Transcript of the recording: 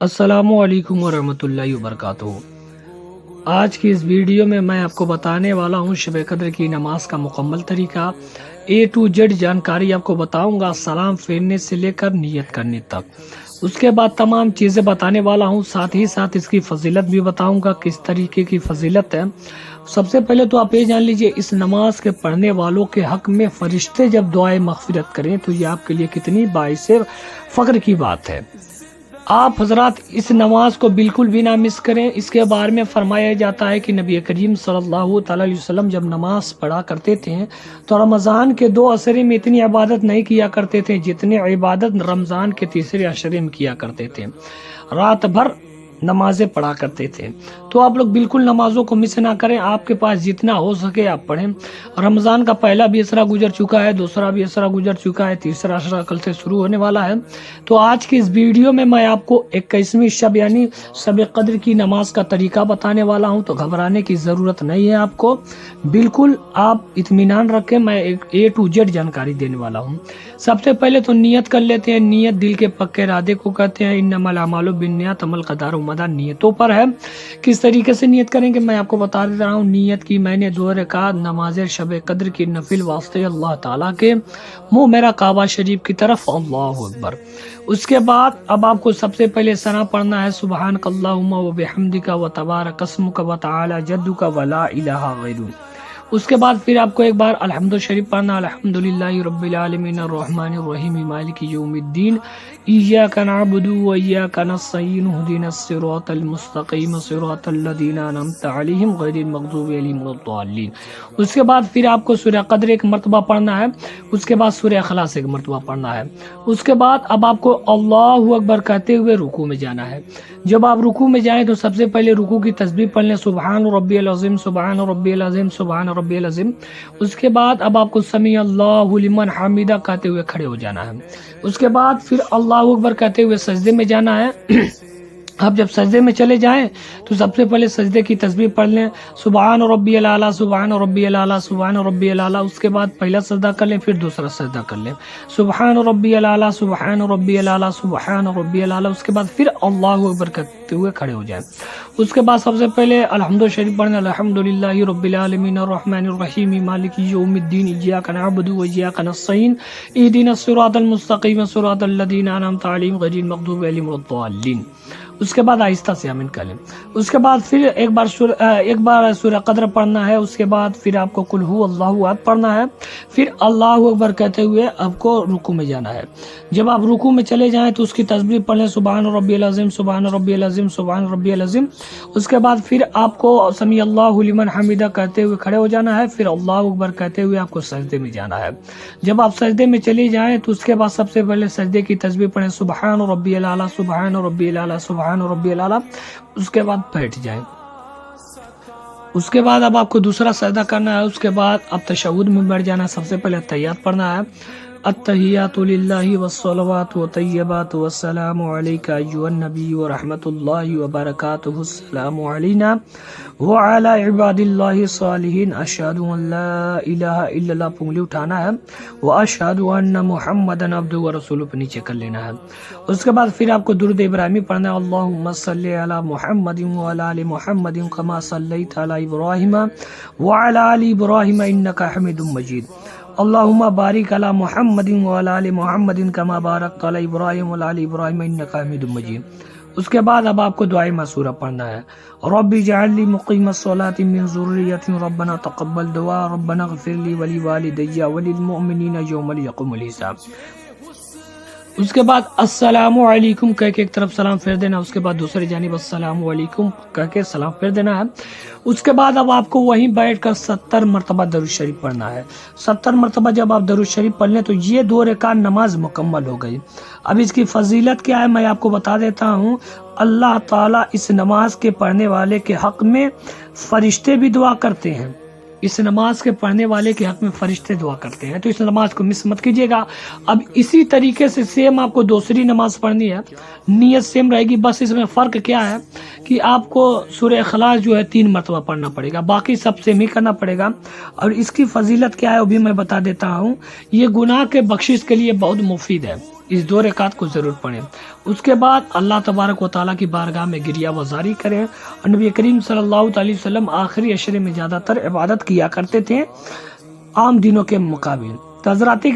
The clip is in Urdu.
السلام علیکم ورحمۃ اللہ وبرکاتہ۔ آج کی اس ویڈیو میں آپ کو بتانے والا ہوں شب قدر کی نماز کا مکمل طریقہ، A to Z جانکاری آپ کو بتاؤں گا، سلام پھیرنے سے لے کر نیت کرنے تک۔ اس کے بعد تمام چیزیں بتانے والا ہوں، ساتھ ہی ساتھ اس کی فضیلت بھی بتاؤں گا، کس طریقے کی فضیلت ہے۔ سب سے پہلے تو آپ یہ جان لیجئے، اس نماز کے پڑھنے والوں کے حق میں فرشتے جب دعائے مغفرت کریں تو یہ آپ کے لیے کتنی باعث فخر کی بات ہے۔ آپ حضرات اس نماز کو بالکل بھی نہ مس کریں۔ اس کے بارے میں فرمایا جاتا ہے کہ نبی کریم صلی اللہ تعالی علیہ وسلم جب نماز پڑھا کرتے تھے تو رمضان کے 2 عشرے میں اتنی عبادت نہیں کیا کرتے تھے جتنی عبادت رمضان کے 3 عشرے میں کیا کرتے تھے۔ رات بھر نمازیں پڑھا کرتے تھے۔ تو آپ لوگ بالکل نمازوں کو مس نہ کریں، آپ کے پاس جتنا ہو سکے آپ پڑھیں۔ رمضان کا پہلا بھی عشرہ گزر چکا ہے، دوسرا بھی عشرہ گزر چکا ہے، تیسرا عشرہ کل سے شروع ہونے والا ہے۔ تو آج کی اس ویڈیو میں آپ کو 21ویں شب یعنی شب قدر کی نماز کا طریقہ بتانے والا ہوں، تو گھبرانے کی ضرورت نہیں ہے آپ کو، بالکل آپ اطمینان رکھیں، میں ایک A to Z جانکاری دینے والا ہوں۔ سب سے پہلے تو نیت کر لیتے ہیں۔ نیت دل کے پکے ارادے کو کہتے ہیں۔ انما الاعمال بالنیات، عمل کا دار و مدار نیتوں پر ہے۔ کس طریقے سے نیت کریں گے میں آپ کو بتا دے رہا ہوں۔ نیت کی میں نے 2 رکعت نماز شب قدر کی نفل واسطے اللہ تعالیٰ کے، منہ میرا کعبہ شریف کی طرف، اللہ اکبر۔ اس کے بعد اب آپ کو سب سے پہلے ثنا پڑھنا ہے، سبحانک اللہم و بحمدک و تبارک اسمک و تعالی جدک و لا الہ غیرک۔ اس کے بعد پھر آپ کو ایک بار الحمد شریف پڑھنا، الحمدللہ رب العالمین الرحمن الرحیم مالک یوم الدین، ایاک نعبد و ایاک نستعین اہدنا الصراط المستقیم صراط الذین انعمت علیہم غیر المغضوب علیہم ولا الضالین۔ اس کے بعد پھر آپ کو سورہ قدر ایک مرتبہ پڑھنا ہے، اس کے بعد سورہ اخلاص ایک مرتبہ پڑھنا ہے۔ اس کے بعد اب آپ کو اللہ اکبر کہتے ہوئے رکوع میں جانا ہے۔ جب آپ رکوع میں جائیں تو سب سے پہلے رکوع کی تسبیح پڑھ لیں، سبحان ربی العظیم سبحان ربی العظیم سبحان ربی العظیم۔ اس کے بعد اب آپ کو سمیع اللہ لمن حمیدہ کہتے ہوئے کھڑے ہو جانا ہے۔ اس کے بعد پھر اللہ اکبر کہتے ہوئے سجدے میں جانا ہے۔ اب جب سجدے میں چلے جائیں تو سب سے پہلے سجدے کی تسبیح پڑھ لیں، سبحان ربی الاعلیٰ سبحان ربی الاعلیٰ سبحان ربی الاعلیٰ۔ اس کے بعد پہلا سجدہ کر لیں، پھر دوسرا سجدہ کر لیں، سبحان ربی الاعلیٰ سبحان ربی الاعلیٰ سبحان ربی الاعلیٰ۔ اس کے بعد پھر اللہ اکبر کہتے ہوئے کھڑے ہو جائیں۔ اس کے بعد سب سے پہلے الحمد شریف پڑھنا، الحمدللہ رب العالمین الرحمن الرحیم مالک یوم الدین، ایاک نعبد و ایاک نستعین اہدنا الصراط المستقیم صراط الذین انعمت علیہم غیر المغضوب علیہم ولا الضالین۔ اس کے بعد آہستہ سے آمین کہہ لیں۔ اس کے بعد پھر ایک بار سورہ قدر پڑھنا ہے۔ اس کے بعد پھر آپ کو قل ہو اللہ احد پڑھنا ہے، پھر اللہ اکبر کہتے ہوئے آپ کو رکوع میں جانا ہے۔ جب آپ رکوع میں چلے جائیں تو اس کی تسبیح پڑھ لیں، سبحان ربی العظیم سبحان ربی العظیم سبحان ربی العظیم۔ اس کے بعد پھر آپ کو سمیع اللہ لمن حمیدہ کہتے ہوئے کھڑے ہو جانا ہے، پھر اللہ اکبر کہتے ہوئے آپ کو سجدے میں جانا ہے۔ جب آپ سجدے میں چلے جائیں تو اس کے بعد سب سے پہلے سجدے کی تسبیح پڑھیں، سبحان ربی الاعلیٰ سبحان ربی الاعلیٰ سبحان ربی الاعلیٰ۔ اس کے بعد بیٹھ جائیں۔ اس کے بعد اب آپ کو دوسرا سجدہ کرنا ہے۔ اس کے بعد اب تشہد میں بیٹھ جانا ہے۔ سب سے پہلے تحیات پڑھنا ہے، التحیات للہ والصلوات والطیبات والسلام علیک ایھا النبی ورحمۃ اللہ وبرکاتہ، السلام علینا وعلی عباد اللہ الصالحین، اشہد ان لا الہ الا اللہ، پنگلی اٹھانا ہے، واشہد ان محمدا عبدہ ورسولہ پہ نیچے کر لینا ہے۔ اس کے بعد پھر آپ کو درود ابراہیمی پڑھنا ہے، اللہم صلی علی محمد وعلی آل محمد کما صلیت علی ابراہیم وعلی آل ابراہیم انک حمید مجید، اللہم بارک علی محمد وعلی آل محمد کما بارکت علی ابراہیم وعلی آل ابراہیم انک حمید مجید۔ اس کے بعد اب آپ کو دعائے معصورہ پڑھنا ہے، رب اجعل لی مقیم الصلاۃ من ذریتی ربنا تقبل دعاء ربنا اغفر لی ولی والدی وللمؤمنین یوم یقوم الحساب۔ اس کے بعد السلام علیکم کہہ کے ایک طرف سلام پھیر دینا، اس کے بعد دوسری جانب السلام علیکم کہہ کے سلام پھیر دینا ہے۔ اس کے بعد اب آپ کو وہیں بیٹھ کر 70 مرتبہ درود شریف پڑھنا ہے۔ 70 مرتبہ جب آپ درود شریف پڑھ لیں تو یہ 2 رکعت نماز مکمل ہو گئی۔ اب اس کی فضیلت کیا ہے میں آپ کو بتا دیتا ہوں۔ اللہ تعالیٰ اس نماز کے پڑھنے والے کے حق میں فرشتے بھی دعا کرتے ہیں، اس نماز کے پڑھنے والے کے حق میں فرشتے دعا کرتے ہیں، تو اس نماز کو مس مت کیجیے گا۔ اب اسی طریقے سے سیم آپ کو دوسری نماز پڑھنی ہے، نیت سیم رہے گی، بس اس میں فرق کیا ہے کہ آپ کو سورہ اخلاص جو ہے 3 مرتبہ پڑھنا پڑے گا، باقی سب سیم ہی کرنا پڑے گا۔ اور اس کی فضیلت کیا ہے وہ بھی میں بتا دیتا ہوں، یہ گناہ کے بخشش کے لیے بہت مفید ہے۔ اس 2 رکعت کو ضرور پڑھیں۔ اس کے بعد اللہ تبارک و تعالیٰ کی بارگاہ میں گریہ وزاری کریں، اور نبی کریم صلی اللہ علیہ وسلم آخری عشرے میں زیادہ تر عبادت کیا کرتے تھے عام دنوں کے مقابل۔ تو حضرات